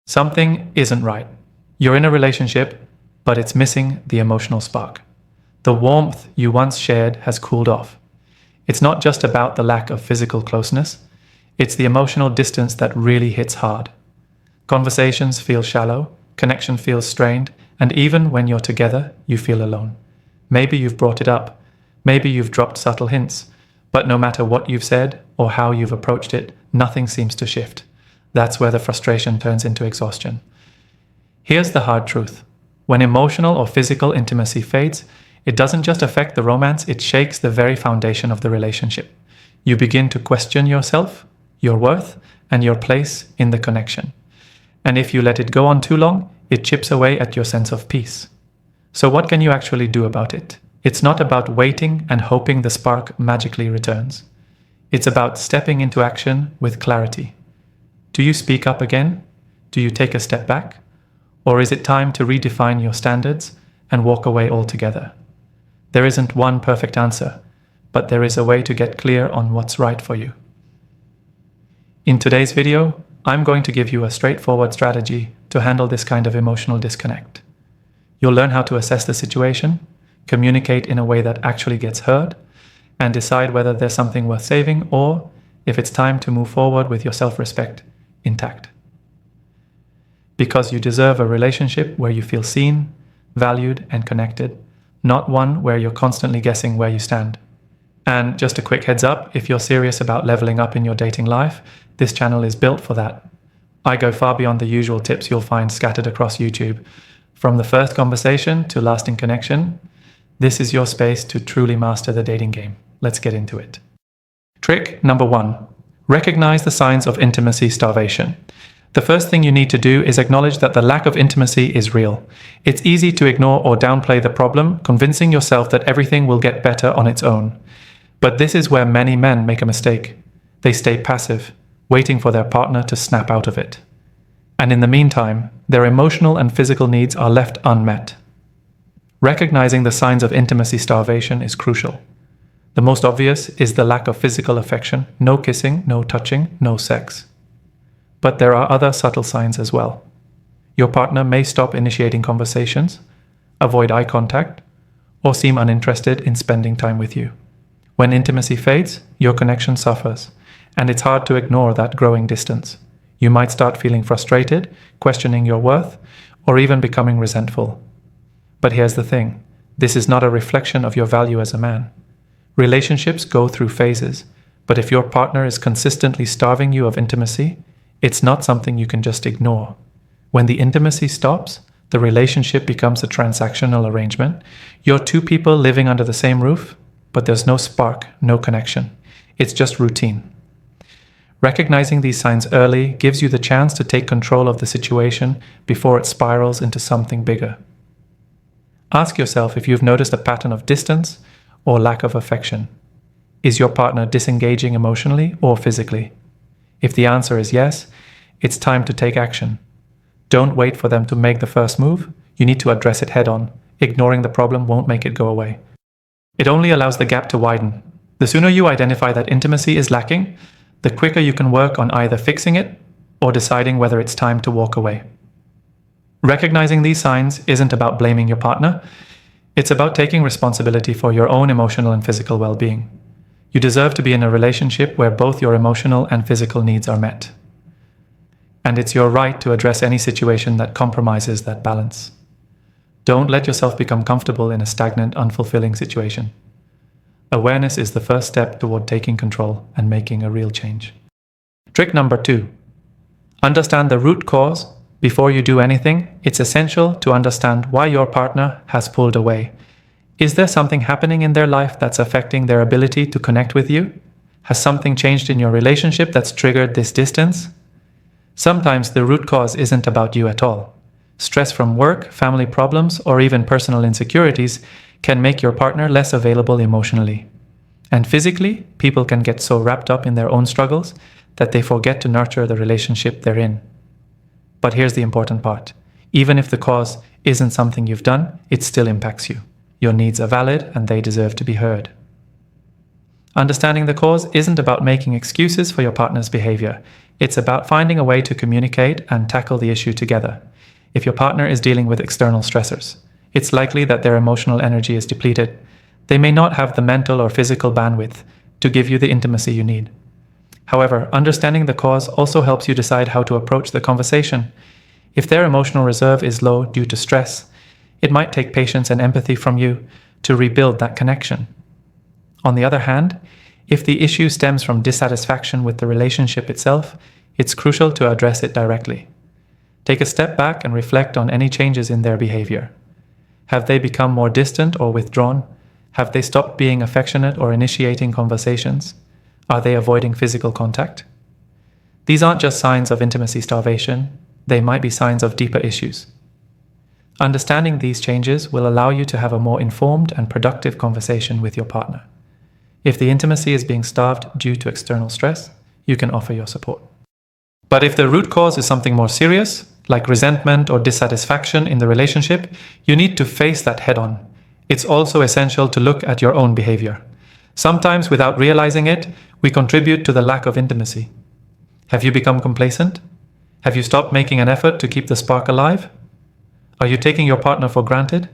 Something isn't right. You're in a relationship, but it's missing the emotional spark. The warmth you once shared has cooled off. It's not just about the lack of physical closeness, it's the emotional distance that really hits hard. Conversations feel shallow, connection feels strained, and even when you're together, you feel alone. Maybe you've brought it up, maybe you've dropped subtle hints, but no matter what you've said or how you've approached it, nothing seems to shift. That's where the frustration turns into exhaustion. Here's the hard truth. When emotional or physical intimacy fades, it doesn't just affect the romance, it shakes the very foundation of the relationship. You begin to question yourself, your worth, and your place in the connection. And if you let it go on too long, it chips away at your sense of peace. So what can you actually do about it? It's not about waiting and hoping the spark magically returns. It's about stepping into action with clarity. Do you speak up again? Do you take a step back? Or is it time to redefine your standards and walk away altogether? There isn't one perfect answer, but there is a way to get clear on what's right for you. In today's video, I'm going to give you a straightforward strategy to handle this kind of emotional disconnect. You'll learn how to assess the situation, communicate in a way that actually gets heard, and decide whether there's something worth saving or if it's time to move forward with your self-respect intact. Because you deserve a relationship where you feel seen, valued, and connected, not one where you're constantly guessing where you stand. And just a quick heads up, if you're serious about leveling up in your dating life, this channel is built for that. I go far beyond the usual tips you'll find scattered across YouTube. From the first conversation to lasting connection, this is your space to truly master the dating game. Let's get into it. Trick number 1. Recognize the signs of intimacy starvation. The first thing you need to do is acknowledge that the lack of intimacy is real. It's easy to ignore or downplay the problem, convincing yourself that everything will get better on its own. But this is where many men make a mistake. They stay passive, waiting for their partner to snap out of it. And in the meantime, their emotional and physical needs are left unmet. Recognizing the signs of intimacy starvation is crucial. The most obvious is the lack of physical affection, no kissing, no touching, no sex. But there are other subtle signs as well. Your partner may stop initiating conversations, avoid eye contact, or seem uninterested in spending time with you. When intimacy fades, your connection suffers, and it's hard to ignore that growing distance. You might start feeling frustrated, questioning your worth, or even becoming resentful. But here's the thing, this is not a reflection of your value as a man. Relationships go through phases, but if your partner is consistently starving you of intimacy, it's not something you can just ignore. When the intimacy stops, the relationship becomes a transactional arrangement. You're two people living under the same roof, but there's no spark, no connection. It's just routine. Recognizing these signs early gives you the chance to take control of the situation before it spirals into something bigger. Ask yourself if you've noticed a pattern of distance or lack of affection. Is your partner disengaging emotionally or physically? If the answer is yes, it's time to take action. Don't wait for them to make the first move. You need to address it head on. Ignoring the problem won't make it go away. It only allows the gap to widen. The sooner you identify that intimacy is lacking, the quicker you can work on either fixing it or deciding whether it's time to walk away. Recognizing these signs isn't about blaming your partner. It's about taking responsibility for your own emotional and physical well-being. You deserve to be in a relationship where both your emotional and physical needs are met. And it's your right to address any situation that compromises that balance. Don't let yourself become comfortable in a stagnant, unfulfilling situation. Awareness is the first step toward taking control and making a real change. Trick number 2. Understand the root cause. Before you do anything, it's essential to understand why your partner has pulled away. Is there something happening in their life that's affecting their ability to connect with you? Has something changed in your relationship that's triggered this distance? Sometimes the root cause isn't about you at all. Stress from work, family problems, or even personal insecurities can make your partner less available emotionally. And physically, people can get so wrapped up in their own struggles that they forget to nurture the relationship they're in. But here's the important part. Even if the cause isn't something you've done, it still impacts you. Your needs are valid and they deserve to be heard. Understanding the cause isn't about making excuses for your partner's behavior. It's about finding a way to communicate and tackle the issue together. If your partner is dealing with external stressors, it's likely that their emotional energy is depleted. They may not have the mental or physical bandwidth to give you the intimacy you need. However, understanding the cause also helps you decide how to approach the conversation. If their emotional reserve is low due to stress, it might take patience and empathy from you to rebuild that connection. On the other hand, if the issue stems from dissatisfaction with the relationship itself, it's crucial to address it directly. Take a step back and reflect on any changes in their behavior. Have they become more distant or withdrawn? Have they stopped being affectionate or initiating conversations? Are they avoiding physical contact? These aren't just signs of intimacy starvation, they might be signs of deeper issues. Understanding these changes will allow you to have a more informed and productive conversation with your partner. If the intimacy is being starved due to external stress, you can offer your support. But if the root cause is something more serious, like resentment or dissatisfaction in the relationship, you need to face that head on. It's also essential to look at your own behavior. Sometimes, without realizing it, we contribute to the lack of intimacy. Have you become complacent? Have you stopped making an effort to keep the spark alive? Are you taking your partner for granted?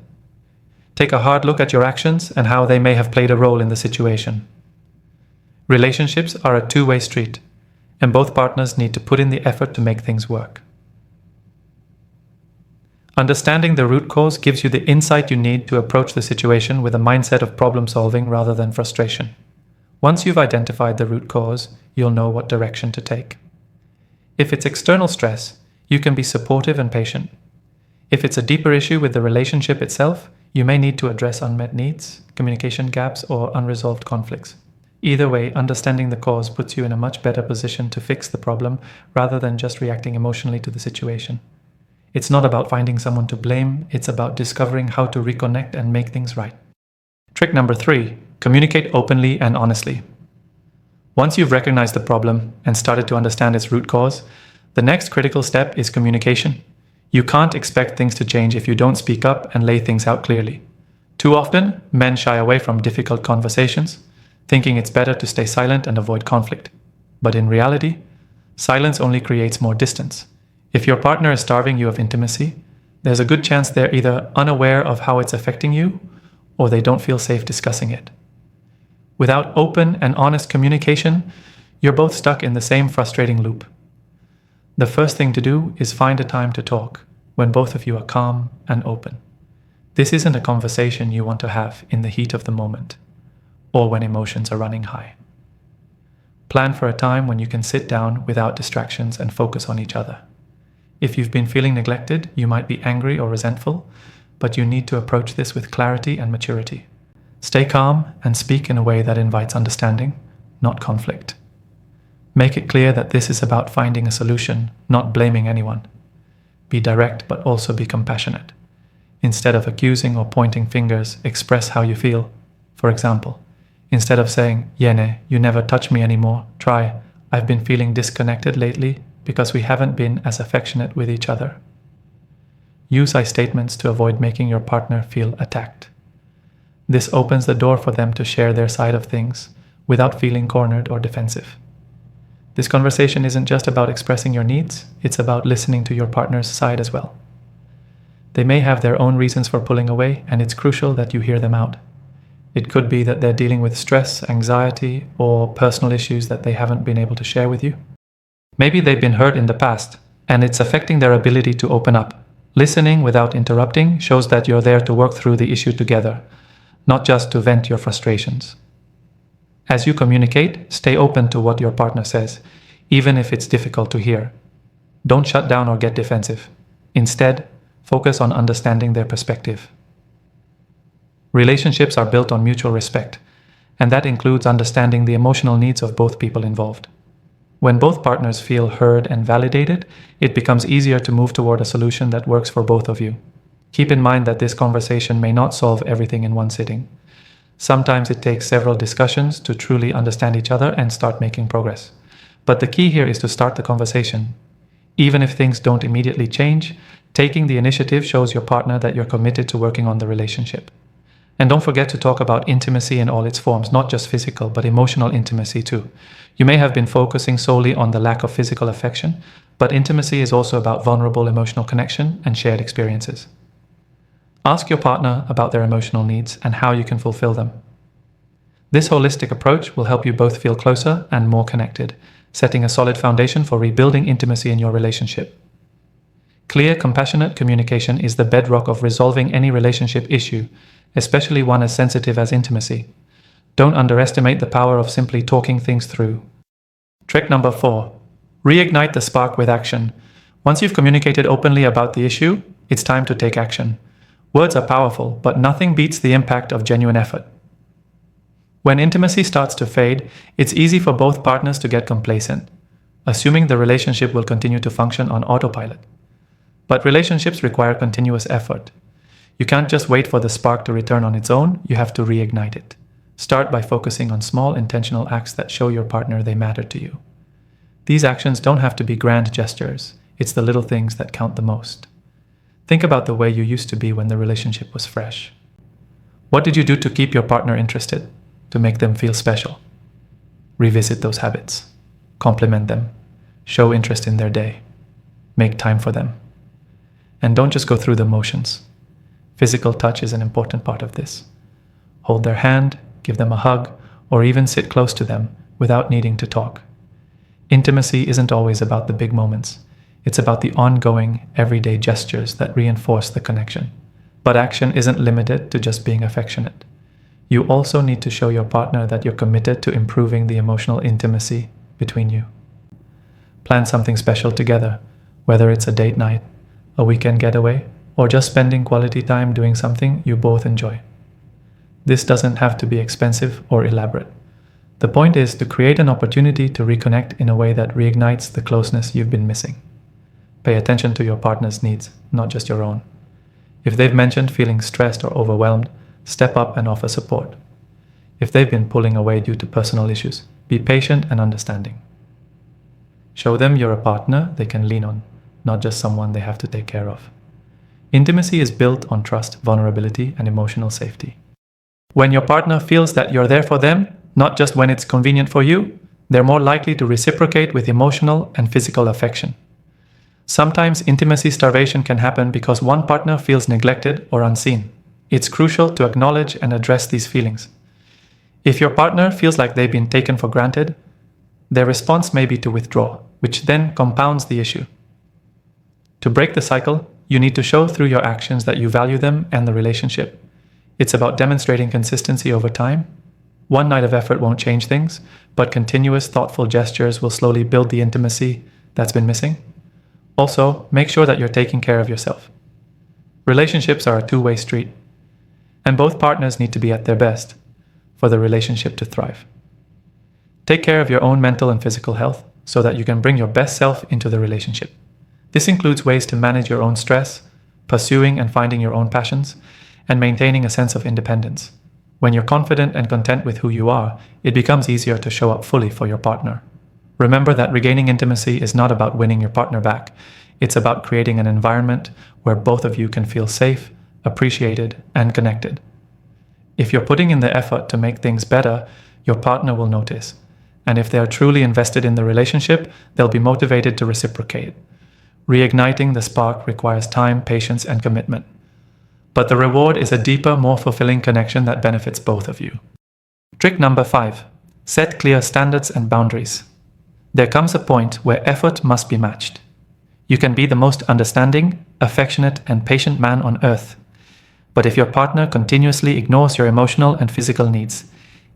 Take a hard look at your actions and how they may have played a role in the situation. Relationships are a two-way street, and both partners need to put in the effort to make things work. Understanding the root cause gives you the insight you need to approach the situation with a mindset of problem solving rather than frustration. Once you've identified the root cause, you'll know what direction to take. If it's external stress, you can be supportive and patient. If it's a deeper issue with the relationship itself, you may need to address unmet needs, communication gaps, or unresolved conflicts. Either way, understanding the cause puts you in a much better position to fix the problem rather than just reacting emotionally to the situation. It's not about finding someone to blame, it's about discovering how to reconnect and make things right. Trick number 3, communicate openly and honestly. Once you've recognized the problem and started to understand its root cause, the next critical step is communication. You can't expect things to change if you don't speak up and lay things out clearly. Too often, men shy away from difficult conversations, thinking it's better to stay silent and avoid conflict. But in reality, silence only creates more distance. If your partner is starving you of intimacy, there's a good chance they're either unaware of how it's affecting you or they don't feel safe discussing it. Without open and honest communication, you're both stuck in the same frustrating loop. The first thing to do is find a time to talk when both of you are calm and open. This isn't a conversation you want to have in the heat of the moment or when emotions are running high. Plan for a time when you can sit down without distractions and focus on each other. If you've been feeling neglected, you might be angry or resentful, but you need to approach this with clarity and maturity. Stay calm and speak in a way that invites understanding, not conflict. Make it clear that this is about finding a solution, not blaming anyone. Be direct, but also be compassionate. Instead of accusing or pointing fingers, express how you feel. For example, instead of saying, "Yene, you never touch me anymore," try, "I've been feeling disconnected lately because we haven't been as affectionate with each other." Use I statements to avoid making your partner feel attacked. This opens the door for them to share their side of things without feeling cornered or defensive. This conversation isn't just about expressing your needs, it's about listening to your partner's side as well. They may have their own reasons for pulling away, and it's crucial that you hear them out. It could be that they're dealing with stress, anxiety, or personal issues that they haven't been able to share with you. Maybe they've been hurt in the past, and it's affecting their ability to open up. Listening without interrupting shows that you're there to work through the issue together, not just to vent your frustrations. As you communicate, stay open to what your partner says, even if it's difficult to hear. Don't shut down or get defensive. Instead, focus on understanding their perspective. Relationships are built on mutual respect, and that includes understanding the emotional needs of both people involved. When both partners feel heard and validated, it becomes easier to move toward a solution that works for both of you. Keep in mind that this conversation may not solve everything in one sitting. Sometimes it takes several discussions to truly understand each other and start making progress. But the key here is to start the conversation. Even if things don't immediately change, taking the initiative shows your partner that you're committed to working on the relationship. And don't forget to talk about intimacy in all its forms, not just physical, but emotional intimacy too. You may have been focusing solely on the lack of physical affection, but intimacy is also about vulnerable emotional connection and shared experiences. Ask your partner about their emotional needs and how you can fulfill them. This holistic approach will help you both feel closer and more connected, setting a solid foundation for rebuilding intimacy in your relationship. Clear, compassionate communication is the bedrock of resolving any relationship issue, especially one as sensitive as intimacy. Don't underestimate the power of simply talking things through. Trick number 4. Reignite the spark with action. Once you've communicated openly about the issue, it's time to take action. Words are powerful, but nothing beats the impact of genuine effort. When intimacy starts to fade, it's easy for both partners to get complacent, assuming the relationship will continue to function on autopilot. But relationships require continuous effort. You can't just wait for the spark to return on its own, you have to reignite it. Start by focusing on small intentional acts that show your partner they matter to you. These actions don't have to be grand gestures, it's the little things that count the most. Think about the way you used to be when the relationship was fresh. What did you do to keep your partner interested, to make them feel special? Revisit those habits. Compliment them. Show interest in their day. Make time for them. And don't just go through the motions. Physical touch is an important part of this. Hold their hand, give them a hug, or even sit close to them without needing to talk. Intimacy isn't always about the big moments. It's about the ongoing, everyday gestures that reinforce the connection. But action isn't limited to just being affectionate. You also need to show your partner that you're committed to improving the emotional intimacy between you. Plan something special together, whether it's a date night, a weekend getaway, or just spending quality time doing something you both enjoy. This doesn't have to be expensive or elaborate. The point is to create an opportunity to reconnect in a way that reignites the closeness you've been missing. Pay attention to your partner's needs, not just your own. If they've mentioned feeling stressed or overwhelmed, step up and offer support. If they've been pulling away due to personal issues, be patient and understanding. Show them you're a partner they can lean on, not just someone they have to take care of. Intimacy is built on trust, vulnerability, and emotional safety. When your partner feels that you're there for them, not just when it's convenient for you, they're more likely to reciprocate with emotional and physical affection. Sometimes intimacy starvation can happen because one partner feels neglected or unseen. It's crucial to acknowledge and address these feelings. If your partner feels like they've been taken for granted, their response may be to withdraw, which then compounds the issue. To break the cycle, you need to show through your actions that you value them and the relationship. It's about demonstrating consistency over time. One night of effort won't change things, but continuous thoughtful gestures will slowly build the intimacy that's been missing. Also, make sure that you're taking care of yourself. Relationships are a two-way street, and both partners need to be at their best for the relationship to thrive. Take care of your own mental and physical health so that you can bring your best self into the relationship. This includes ways to manage your own stress, pursuing and finding your own passions, and maintaining a sense of independence. When you're confident and content with who you are, it becomes easier to show up fully for your partner. Remember that regaining intimacy is not about winning your partner back. It's about creating an environment where both of you can feel safe, appreciated, and connected. If you're putting in the effort to make things better, your partner will notice. And if they are truly invested in the relationship, they'll be motivated to reciprocate. Reigniting the spark requires time, patience, and commitment. But the reward is a deeper, more fulfilling connection that benefits both of you. Trick number 5. Set clear standards and boundaries. There comes a point where effort must be matched. You can be the most understanding, affectionate, and patient man on earth. But if your partner continuously ignores your emotional and physical needs,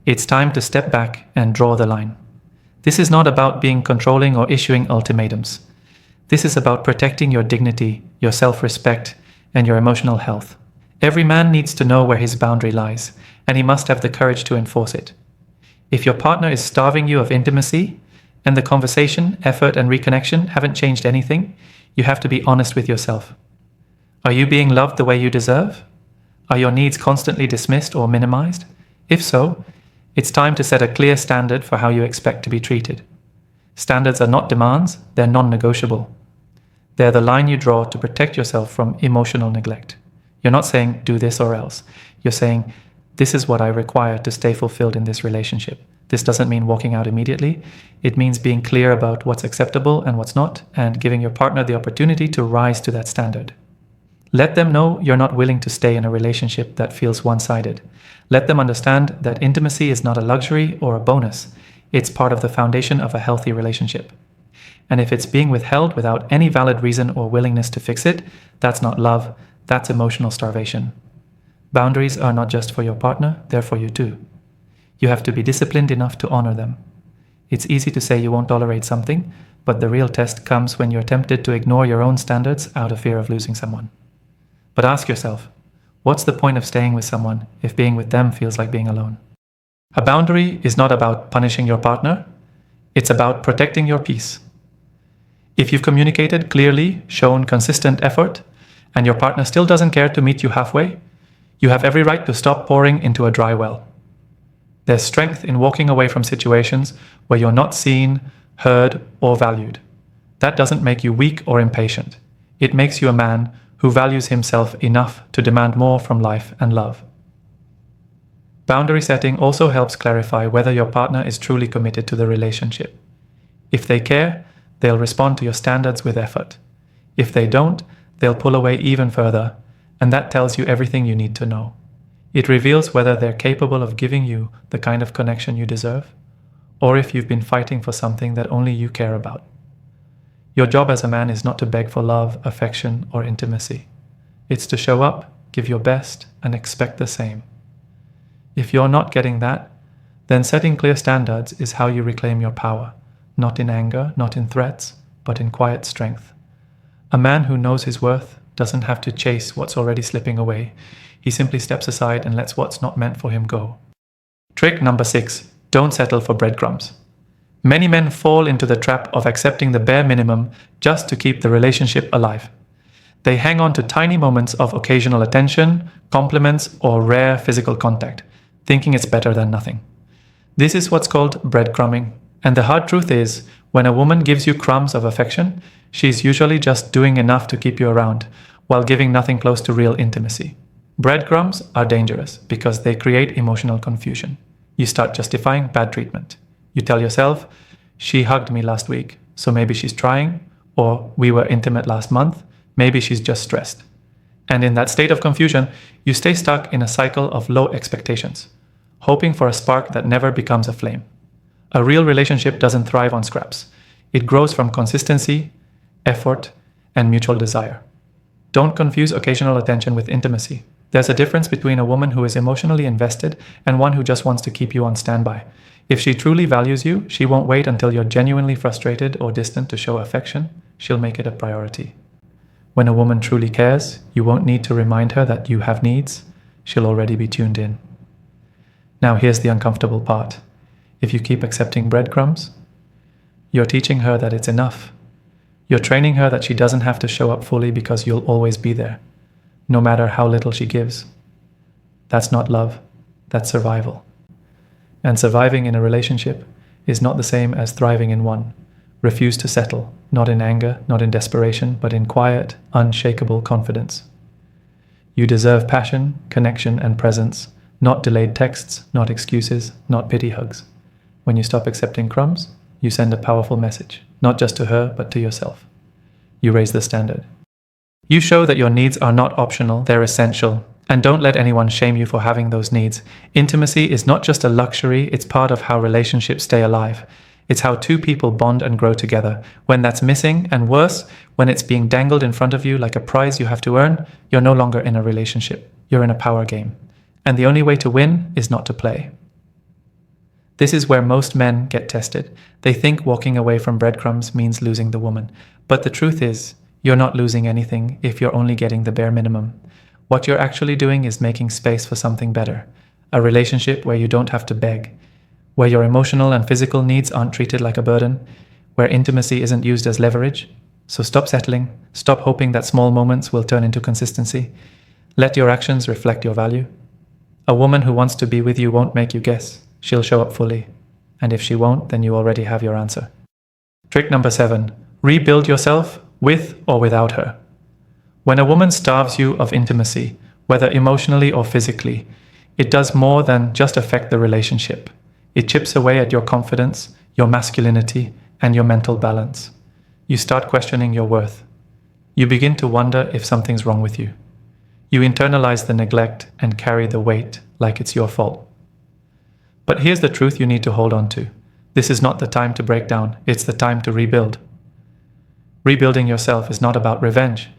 it's time to step back and draw the line. This is not about being controlling or issuing ultimatums. This is about protecting your dignity, your self-respect, and your emotional health. Every man needs to know where his boundary lies, and he must have the courage to enforce it. If your partner is starving you of intimacy, and the conversation, effort, and reconnection haven't changed anything, you have to be honest with yourself. Are you being loved the way you deserve? Are your needs constantly dismissed or minimized? If so, it's time to set a clear standard for how you expect to be treated. Standards are not demands, they're non-negotiable. They're the line you draw to protect yourself from emotional neglect. You're not saying, do this or else. You're saying, This is what I require to stay fulfilled in this relationship. This doesn't mean walking out immediately. It means being clear about what's acceptable and what's not, and giving your partner the opportunity to rise to that standard. Let them know you're not willing to stay in a relationship that feels one-sided. Let them understand that intimacy is not a luxury or a bonus. It's part of the foundation of a healthy relationship. And if it's being withheld without any valid reason or willingness to fix it, that's not love, that's emotional starvation. Boundaries are not just for your partner, they're for you too. You have to be disciplined enough to honor them. It's easy to say you won't tolerate something, but the real test comes when you're tempted to ignore your own standards out of fear of losing someone. But ask yourself, what's the point of staying with someone if being with them feels like being alone? A boundary is not about punishing your partner, it's about protecting your peace. If you've communicated clearly, shown consistent effort, and your partner still doesn't care to meet you halfway, you have every right to stop pouring into a dry well. There's strength in walking away from situations where you're not seen, heard, or valued. That doesn't make you weak or impatient. It makes you a man who values himself enough to demand more from life and love. Boundary setting also helps clarify whether your partner is truly committed to the relationship. If they care, they'll respond to your standards with effort. If they don't, they'll pull away even further, and that tells you everything you need to know. It reveals whether they're capable of giving you the kind of connection you deserve, or if you've been fighting for something that only you care about. Your job as a man is not to beg for love, affection, or intimacy. It's to show up, give your best, and expect the same. If you're not getting that, then setting clear standards is how you reclaim your power, not in anger, not in threats, but in quiet strength. A man who knows his worth doesn't have to chase what's already slipping away. He simply steps aside and lets what's not meant for him go. Trick number 6, don't settle for breadcrumbs. Many men fall into the trap of accepting the bare minimum just to keep the relationship alive. They hang on to tiny moments of occasional attention, compliments, or rare physical contact, thinking it's better than nothing. This is what's called breadcrumbing. And the hard truth is, when a woman gives you crumbs of affection, she's usually just doing enough to keep you around, while giving nothing close to real intimacy. Breadcrumbs are dangerous because they create emotional confusion. You start justifying bad treatment. You tell yourself, she hugged me last week, so maybe she's trying, or we were intimate last month, maybe she's just stressed. And in that state of confusion, you stay stuck in a cycle of low expectations, hoping for a spark that never becomes a flame. A real relationship doesn't thrive on scraps. It grows from consistency, effort, and mutual desire. Don't confuse occasional attention with intimacy. There's a difference between a woman who is emotionally invested and one who just wants to keep you on standby. If she truly values you, she won't wait until you're genuinely frustrated or distant to show affection. She'll make it a priority. When a woman truly cares, you won't need to remind her that you have needs. She'll already be tuned in. Now here's the uncomfortable part. If you keep accepting breadcrumbs, you're teaching her that it's enough. You're training her that she doesn't have to show up fully because you'll always be there, no matter how little she gives. That's not love, that's survival. And surviving in a relationship is not the same as thriving in one. Refuse to settle, not in anger, not in desperation, but in quiet, unshakable confidence. You deserve passion, connection, and presence, not delayed texts, not excuses, not pity hugs. When you stop accepting crumbs, you send a powerful message, not just to her, but to yourself. You raise the standard. You show that your needs are not optional, they're essential. And don't let anyone shame you for having those needs. Intimacy is not just a luxury, it's part of how relationships stay alive. It's how two people bond and grow together. When that's missing, and worse, when it's being dangled in front of you like a prize you have to earn, you're no longer in a relationship. You're in a power game. And the only way to win is not to play. This is where most men get tested. They think walking away from breadcrumbs means losing the woman. But the truth is, you're not losing anything if you're only getting the bare minimum. What you're actually doing is making space for something better. A relationship where you don't have to beg. Where your emotional and physical needs aren't treated like a burden. Where intimacy isn't used as leverage. So stop settling. Stop hoping that small moments will turn into consistency. Let your actions reflect your value. A woman who wants to be with you won't make you guess. She'll show up fully. And if she won't, then you already have your answer. Trick number 7. Rebuild yourself with or without her. When a woman starves you of intimacy, whether emotionally or physically, It does more than just affect the relationship. It chips away at your confidence, your masculinity, and your mental balance. You start questioning your worth. You begin to wonder if something's wrong with you. You internalize the neglect and carry the weight like it's your fault. But here's the truth you need to hold on to. This is not the time to break down, it's the time to rebuild. Rebuilding yourself is not about revenge.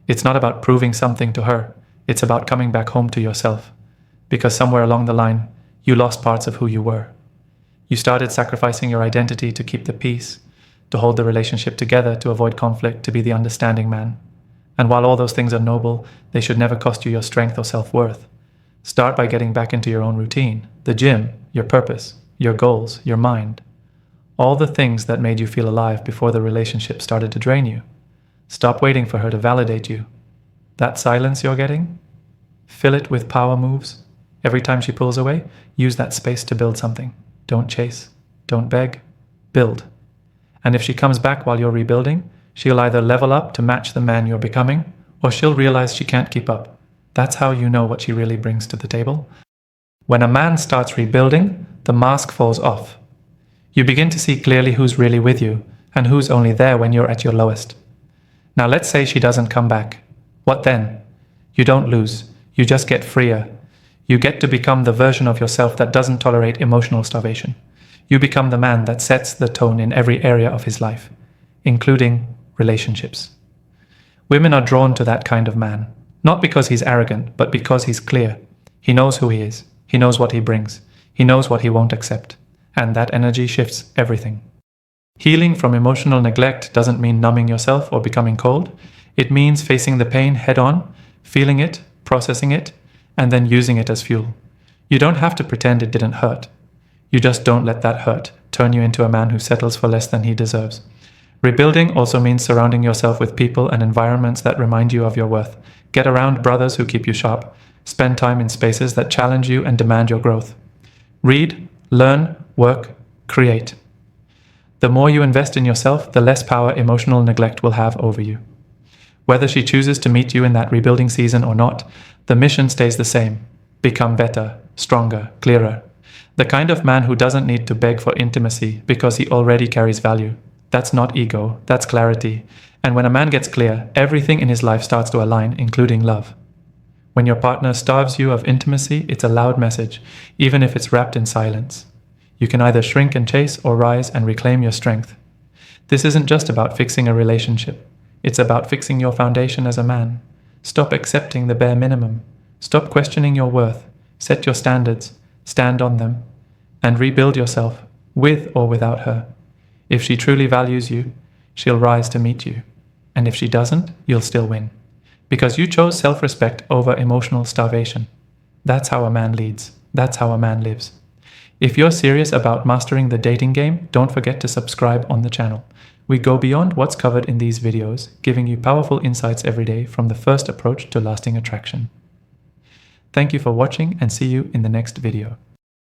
It's not about proving something to her. It's about coming back home to yourself. Because somewhere along the line, you lost parts of who you were. You started sacrificing your identity to keep the peace, to hold the relationship together, to avoid conflict, to be the understanding man. And while all those things are noble, they should never cost you your strength or self-worth. Start by getting back into your own routine, the gym, your purpose, your goals, your mind. All the things that made you feel alive before the relationship started to drain you. Stop waiting for her to validate you. That silence you're getting, fill it with power moves. Every time she pulls away, use that space to build something. Don't chase, don't beg, build. And if she comes back while you're rebuilding, she'll either level up to match the man you're becoming, or she'll realize she can't keep up. That's how you know what she really brings to the table. When a man starts rebuilding, the mask falls off. You begin to see clearly who's really with you, and who's only there when you're at your lowest. Now let's say she doesn't come back. What then? You don't lose. You just get freer. You get to become the version of yourself that doesn't tolerate emotional starvation. You become the man that sets the tone in every area of his life, including relationships. Women are drawn to that kind of man, not because he's arrogant, but because he's clear. He knows who he is. He knows what he brings. He knows what he won't accept. And that energy shifts everything. Healing from emotional neglect doesn't mean numbing yourself or becoming cold. It means facing the pain head on, feeling it, processing it, and then using it as fuel. You don't have to pretend it didn't hurt. You just don't let that hurt turn you into a man who settles for less than he deserves. Rebuilding also means surrounding yourself with people and environments that remind you of your worth. Get around brothers who keep you sharp. Spend time in spaces that challenge you and demand your growth. Read, learn, work, create. The more you invest in yourself, the less power emotional neglect will have over you. Whether she chooses to meet you in that rebuilding season or not, the mission stays the same. Become better, stronger, clearer. The kind of man who doesn't need to beg for intimacy because he already carries value. That's not ego, that's clarity. And when a man gets clear, everything in his life starts to align, including love. When your partner starves you of intimacy, it's a loud message, even if it's wrapped in silence. You can either shrink and chase or rise and reclaim your strength. This isn't just about fixing a relationship. It's about fixing your foundation as a man. Stop accepting the bare minimum. Stop questioning your worth. Set your standards. Stand on them. And rebuild yourself, with or without her. If she truly values you, she'll rise to meet you. And if she doesn't, you'll still win. Because you chose self-respect over emotional starvation. That's how a man leads. That's how a man lives. If you're serious about mastering the dating game, don't forget to subscribe on the channel. We go beyond what's covered in these videos, giving you powerful insights every day from the first approach to lasting attraction. Thank you for watching and see you in the next video.